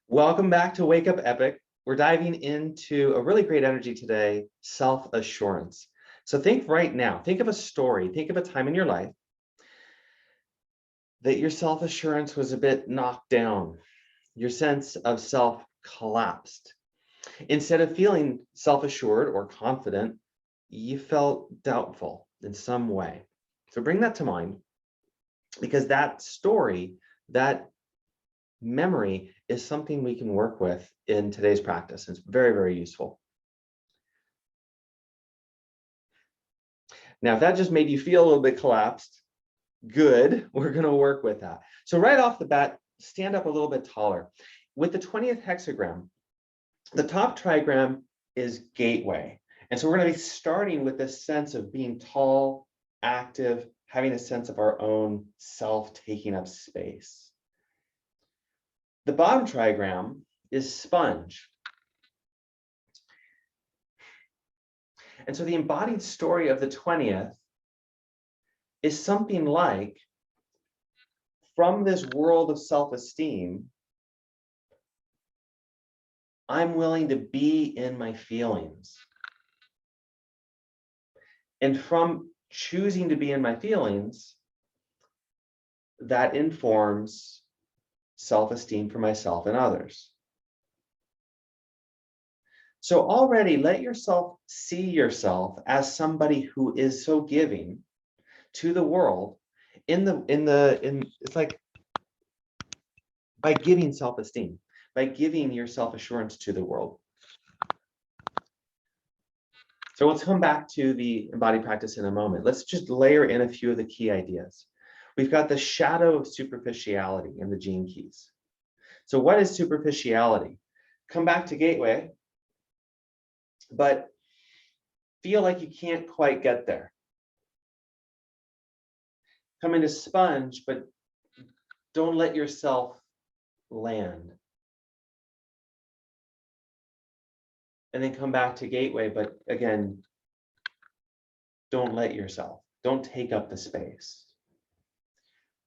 Welcome back to Wake Up Epic. We're diving into a really great energy today, self-assurance. So think right now, think of a story, think of a time in your life that your self-assurance was a bit knocked down. Your sense of self collapsed. Instead of feeling self-assured or confident, you felt doubtful in some way. So bring that to mind, because that story, that memory is something we can work with in today's practice. It's very, very useful. Now, if that just made you feel a little bit collapsed, good, we're going to work with that. So right off the bat, stand up a little bit taller. With the 20th hexagram, the top trigram is gateway. And so we're going to be starting with this sense of being tall, active, having a sense of our own self taking up space. The bottom trigram is sponge. And so the embodied story of the 20th is something like, from this world of self-esteem, I'm willing to be in my feelings. And from choosing to be in my feelings, that informs self-esteem for myself and others. So already let yourself see yourself as somebody who is so giving to the world it's like by giving self-esteem, by giving your self-assurance to the world. So let's come back to the embodied practice in a moment. Let's just layer in a few of the key ideas. We've got the shadow of superficiality in the gene keys. So what is superficiality? Come back to gateway, but feel like you can't quite get there. Come into sponge, but don't let yourself land. And then come back to gateway, but again, don't let yourself, don't take up the space.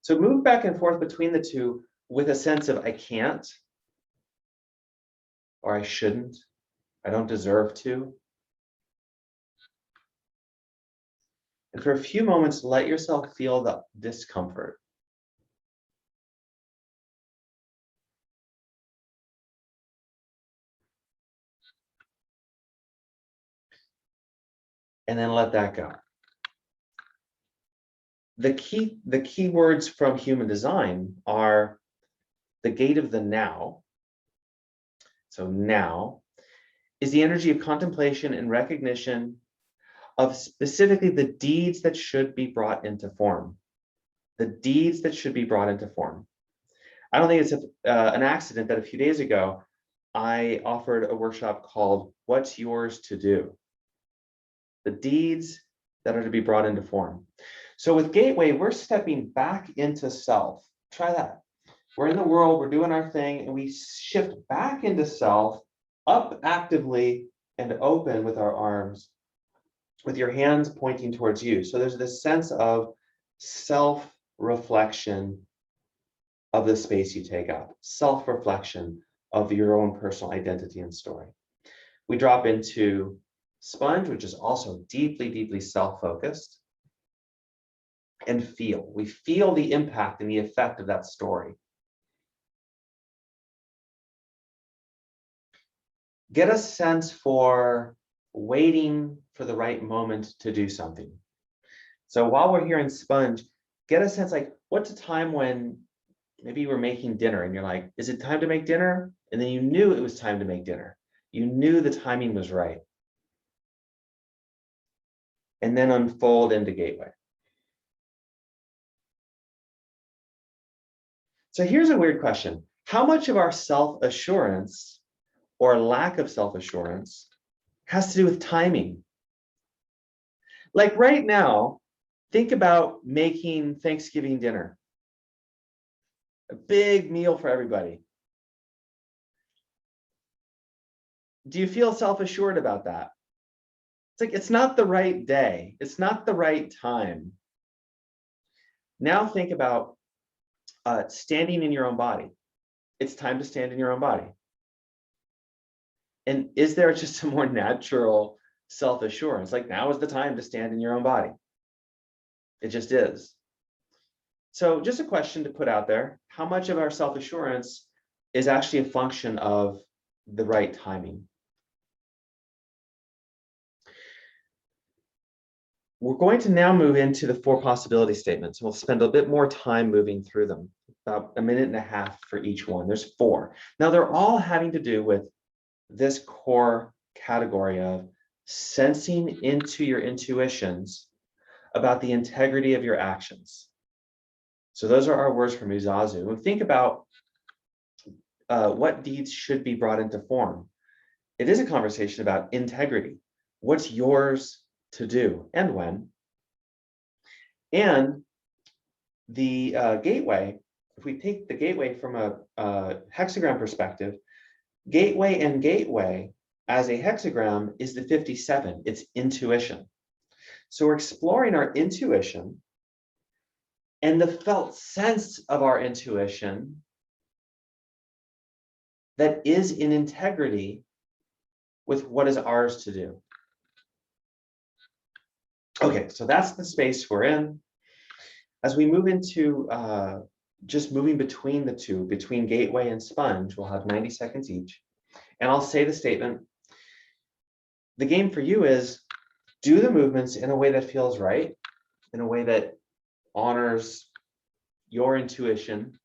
So move back and forth between the two with a sense of I can't, or I shouldn't, I don't deserve to. And for a few moments, let yourself feel the discomfort. And then let that go. The key words from Human Design are the gate of the now. So now is the energy of contemplation and recognition of specifically the deeds that should be brought into form. The deeds that should be brought into form. I don't think it's an accident that a few days ago, I offered a workshop called What's Yours to Do? The deeds that are to be brought into form. So with Gateway, we're stepping back into self. Try that. We're in the world, we're doing our thing, and we shift back into self, up actively and open with our arms, with your hands pointing towards you. So there's this sense of self-reflection of the space you take up, self-reflection of your own personal identity and story. We drop into sponge, which is also deeply, deeply self-focused, and feel. We feel the impact and the effect of that story. Get a sense for waiting for the right moment to do something. So while we're here in sponge, get a sense like, what's a time when maybe you were making dinner and you're like, is it time to make dinner? And then you knew it was time to make dinner. You knew the timing was right. And then unfold into gateway. So here's a weird question. How much of our self-assurance or lack of self-assurance has to do with timing? Like right now, think about making Thanksgiving dinner. A big meal for everybody. Do you feel self-assured about that? It's like, it's not the right day. It's not the right time. Now think about standing in your own body. it's time to stand in your own body. And is there just a more natural self-assurance? Like, now is the time to stand in your own body. It just is. So just a question to put out there: how much of our self-assurance is actually a function of the right timing? We're going to now move into the 4 possibility statements. We'll spend a bit more time moving through them, about a minute and a half for each one. There's 4. Now, they're all having to do with this core category of sensing into your intuitions about the integrity of your actions. So those are our words from UZAZU. When we think about what deeds should be brought into form, it is a conversation about integrity. What's yours to do and when? And the gateway, if we take the gateway from a hexagram perspective, gateway and gateway as a hexagram is the 57. It's intuition. So we're exploring our intuition and the felt sense of our intuition that is in integrity with what is ours to do. Okay, so that's the space we're in. As we move into just moving between the two, between gateway and sponge, we'll have 90 seconds each. And I'll say the statement. The game for you is do the movements in a way that feels right, in a way that honors your intuition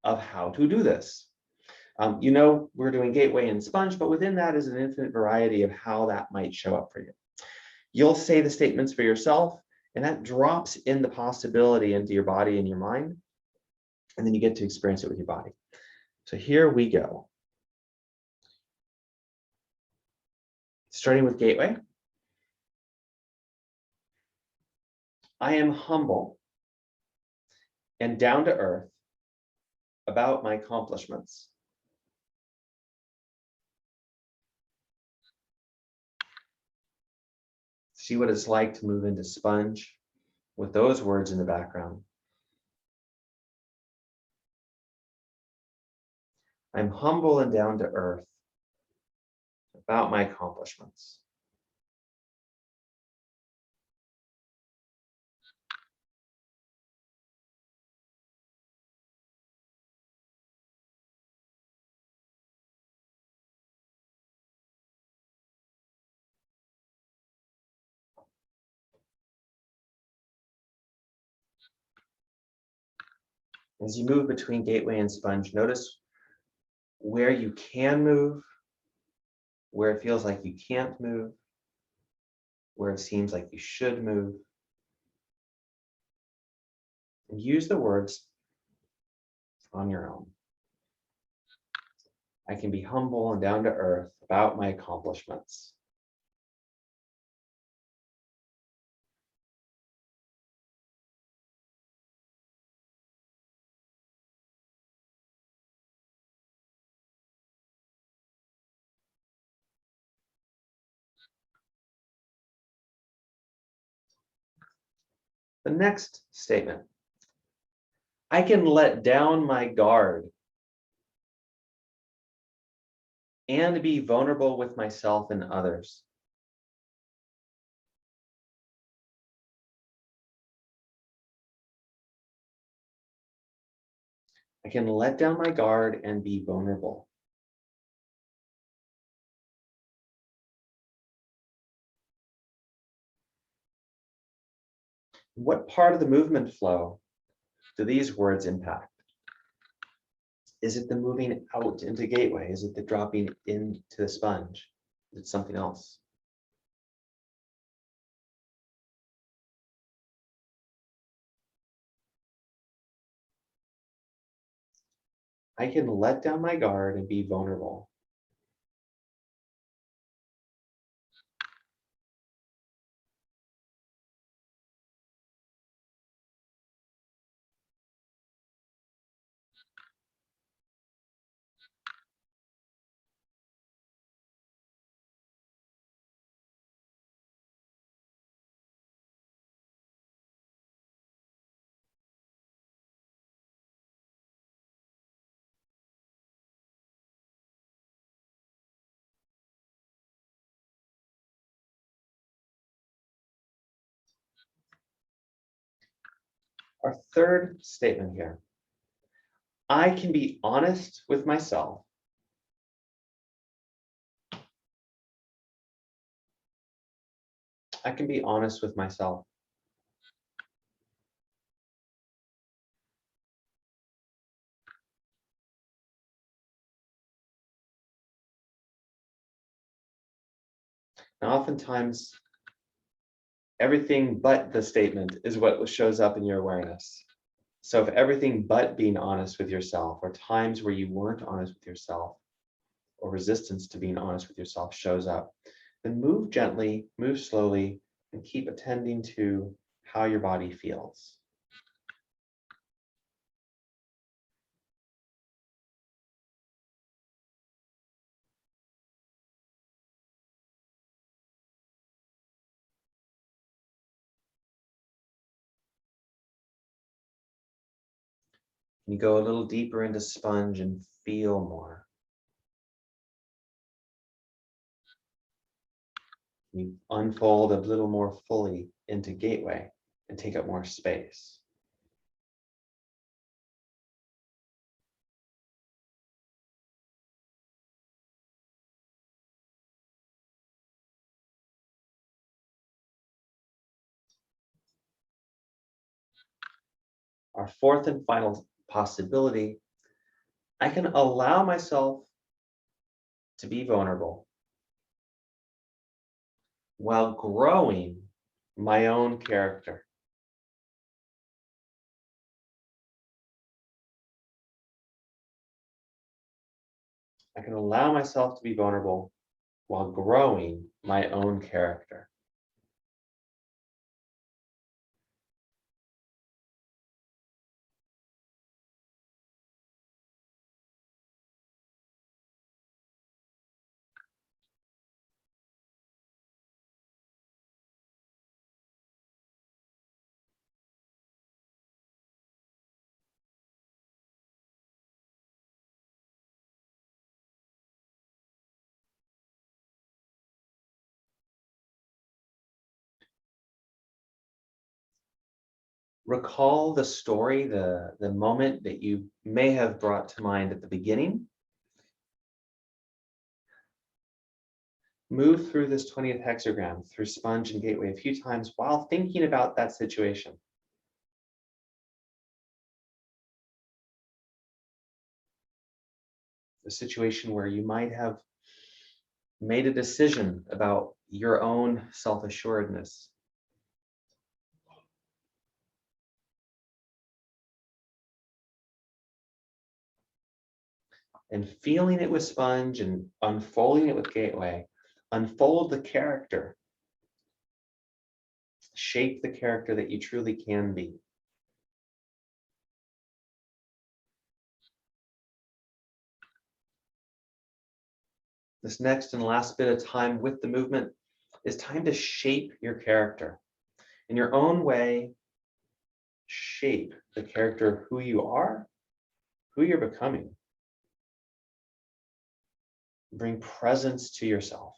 of how to do this. You know, we're doing gateway and sponge, but within that is an infinite variety of how that might show up for you. You'll say the statements for yourself, and that drops in the possibility into your body and your mind, and then you get to experience it with your body. So here we go. Starting with gateway. I am humble and down to earth about my accomplishments. See what it's like to move into sponge with those words in the background. I'm humble and down to earth about my accomplishments. As you move between gateway and sponge, notice where you can move, where it feels like you can't move, where it seems like you should move. And use the words on your own. I can be humble and down to earth about my accomplishments. The next statement. I can let down my guard and be vulnerable with myself and others. I can let down my guard and be vulnerable. What part of the movement flow do these words impact? Is it the moving out into gateway? Is it the dropping into the sponge? Is it something else? I can let down my guard and be vulnerable. Our third statement here. I can be honest with myself. I can be honest with myself. Now, oftentimes, everything but the statement is what shows up in your awareness. So if everything but being honest with yourself, or times where you weren't honest with yourself, or resistance to being honest with yourself shows up, then move gently, move slowly, and keep attending to how your body feels. You go a little deeper into sponge and feel more. You unfold a little more fully into gateway and take up more space. Our fourth and final possibility, I can allow myself to be vulnerable while growing my own character. I can allow myself to be vulnerable while growing my own character. Recall the story, the moment that you may have brought to mind at the beginning. Move through this 20th hexagram, through sponge and gateway a few times while thinking about that situation. The situation where you might have made a decision about your own self-assuredness. And feeling it with sponge and unfolding it with gateway, unfold the character. Shape the character that you truly can be. This next and last bit of time with the movement is time to shape your character. In your own way, shape the character of who you are, who you're becoming. Bring presence to yourself.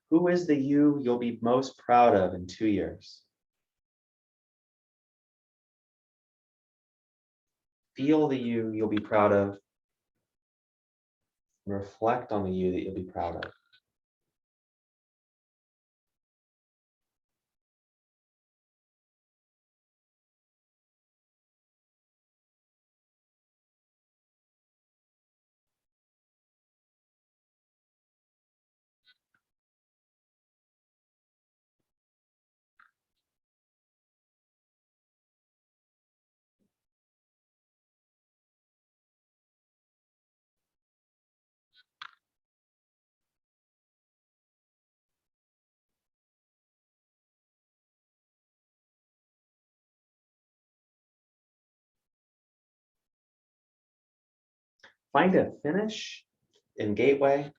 Who is the you you'll be most proud of in 2 years? Feel the you you'll be proud of. Reflect on the you that you'll be proud of. Find a finish in gateway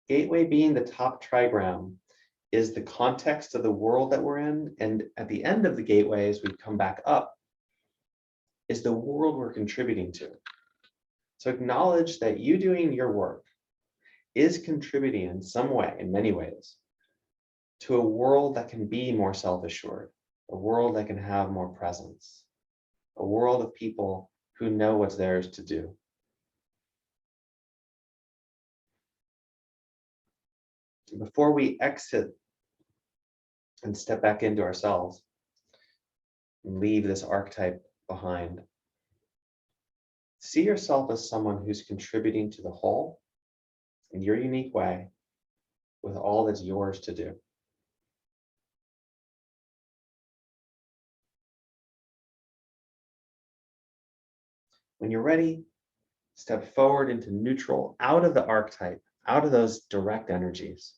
Gateway being the top trigram is the context of the world that we're in. And at the end of the gateway, as we come back up, is the world we're contributing to. So acknowledge that you doing your work is contributing in some way, in many ways, to a world that can be more self-assured, a world that can have more presence, a world of people who know what's theirs to do. Before we exit and step back into ourselves and leave this archetype behind, see yourself as someone who's contributing to the whole in your unique way with all that's yours to do. When you're ready, step forward into neutral, out of the archetype, out of those direct energies.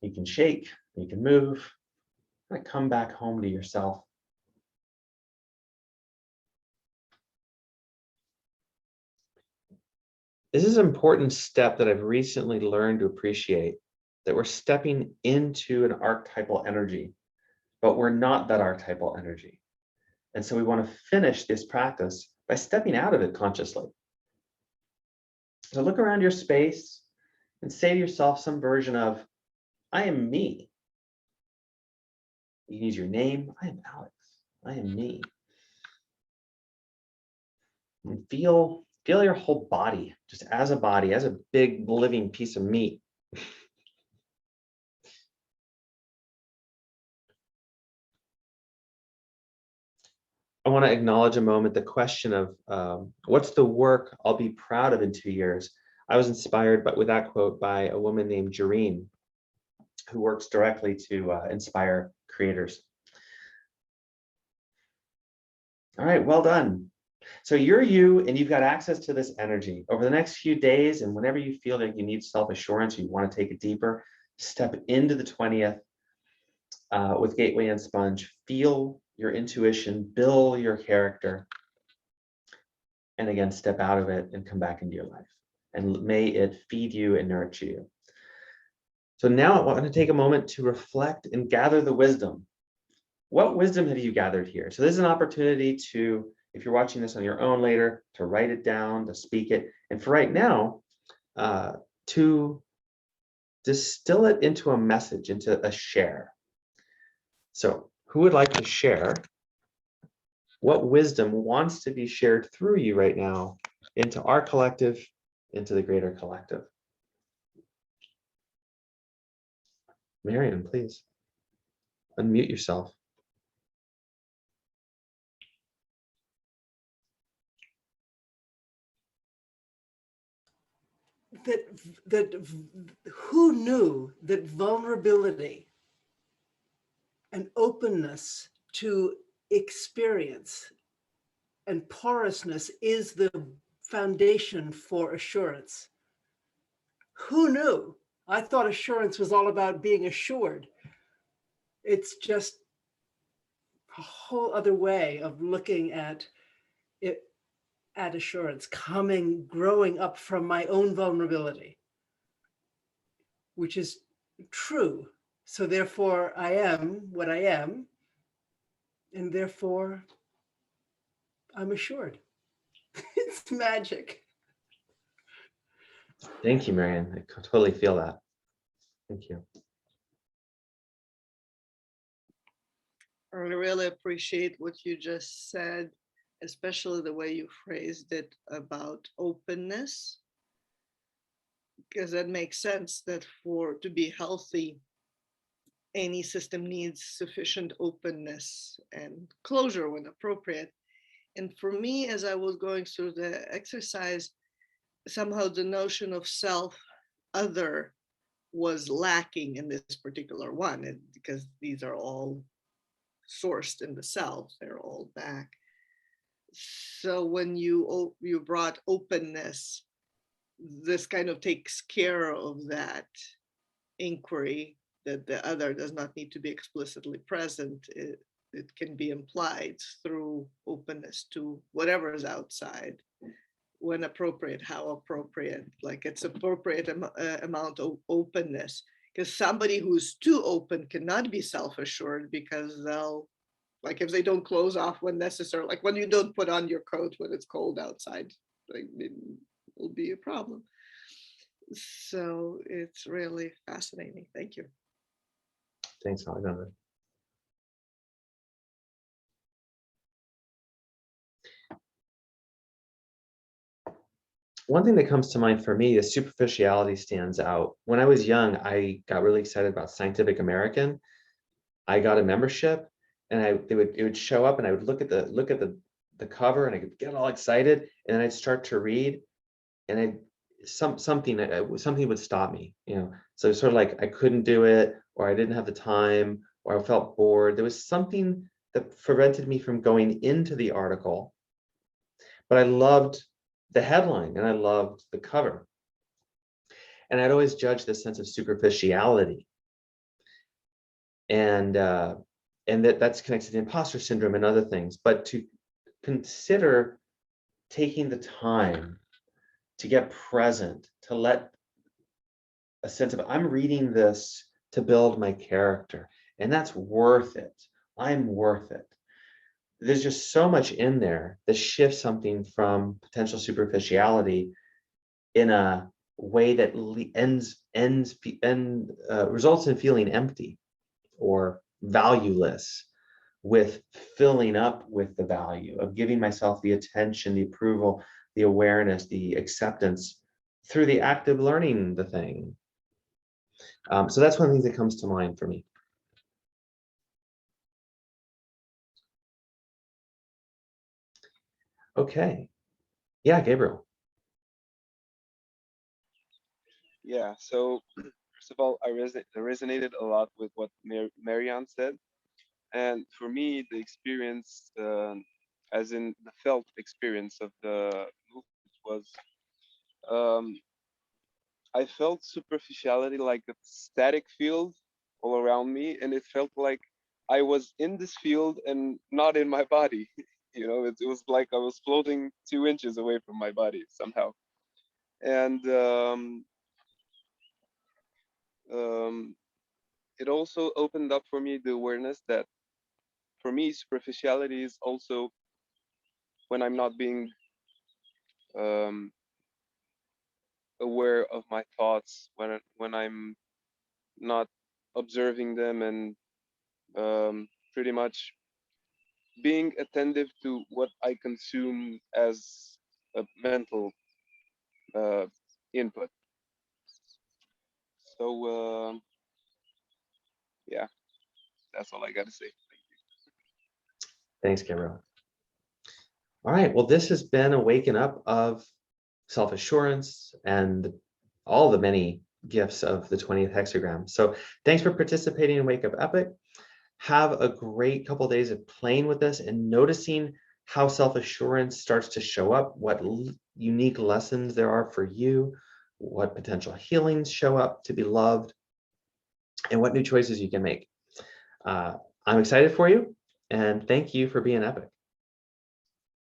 You can shake, you can move, and come back home to yourself. This is an important step that I've recently learned to appreciate, that we're stepping into an archetypal energy, but we're not that archetypal energy. And so we want to finish this practice by stepping out of it consciously. So look around your space and say to yourself some version of, I am me. You can use your name. I am Alex. I am me. And feel your whole body, just as a body, as a big living piece of meat. I want to acknowledge a moment the question of what's the work I'll be proud of in 2 years. I was inspired with that quote by a woman named Jareen, who works directly to inspire creators. All right, well done. So you're you, and you've got access to this energy. Over the next few days, and whenever you feel like you need self-assurance, you want to take it deeper, step into the 20th with Gateway and Sponge. Feel your intuition, build your character, and again, step out of it and come back into your life. And may it feed you and nurture you. So now I want to take a moment to reflect and gather the wisdom. What wisdom have you gathered here? So this is an opportunity to, if you're watching this on your own later, to write it down, to speak it. And for right now, to distill it into a message, into a share. So who would like to share what wisdom wants to be shared through you right now into our collective, into the greater collective? Marion, please unmute yourself. That who knew that vulnerability and openness to experience and porousness is the foundation for assurance? Who knew? I thought assurance was all about being assured. It's just a whole other way of looking at it, at assurance, growing up from my own vulnerability, which is true. So therefore I am what I am, and therefore I'm assured. It's magic. Thank you, Marion. I totally feel that. Thank you. I really appreciate what you just said, especially the way you phrased it about openness, because that makes sense that to be healthy, any system needs sufficient openness and closure when appropriate. And for me, as I was going through the exercise, somehow the notion of self, other was lacking in this particular one, because these are all sourced in the self, they're all back. So when you brought openness, this kind of takes care of that inquiry, that the other does not need to be explicitly present. It can be implied through openness to whatever is outside, when appropriate, how appropriate, like it's appropriate amount of openness, because somebody who's too open cannot be self-assured, because they'll, like if they don't close off when necessary, like when you don't put on your coat when it's cold outside, like it will be a problem. So it's really fascinating. Thank you. Thanks, Alexandra. One thing that comes to mind for me is superficiality stands out. When I was young, I got really excited about Scientific American. I got a membership, and it would show up, and I would look at the cover, and I could get all excited, and then I'd start to read, and something would stop me, you know. So it's sort of like I couldn't do it, or I didn't have the time, or I felt bored. There was something that prevented me from going into the article, but I loved the headline and I loved the cover. And I'd always judged this sense of superficiality. And that's connected to imposter syndrome and other things. But to consider taking the time to get present, to let a sense of, I'm reading this to build my character, and that's worth it. I'm worth it. There's just so much in there that shifts something from potential superficiality in a way that results in feeling empty or valueless, with filling up with the value of giving myself the attention, the approval, the awareness, the acceptance through the act of learning the thing. So that's one of the things that comes to mind for me. Okay. Yeah, Gabriel. Yeah, so first of all, I resonated a lot with what Marianne said. And for me, the experience, as in the felt experience of the movement was, I felt superficiality like a static field all around me. And it felt like I was in this field and not in my body. You know, it was like I was floating 2 inches away from my body somehow. And it also opened up for me the awareness that for me, superficiality is also when I'm not being um, aware of my thoughts, when I'm not observing them, and pretty much being attentive to what I consume as a mental uh, input. So yeah, that's all I got to say. Thanks, Gabriel. All right, well, this has been a waking up of self-assurance and all the many gifts of the 20th hexagram. So thanks for participating in Wake Up Epic. Have a great couple of days of playing with this and noticing how self-assurance starts to show up, what unique lessons there are for you, what potential healings show up to be loved, and what new choices you can make. I'm excited for you, and thank you for being Epic.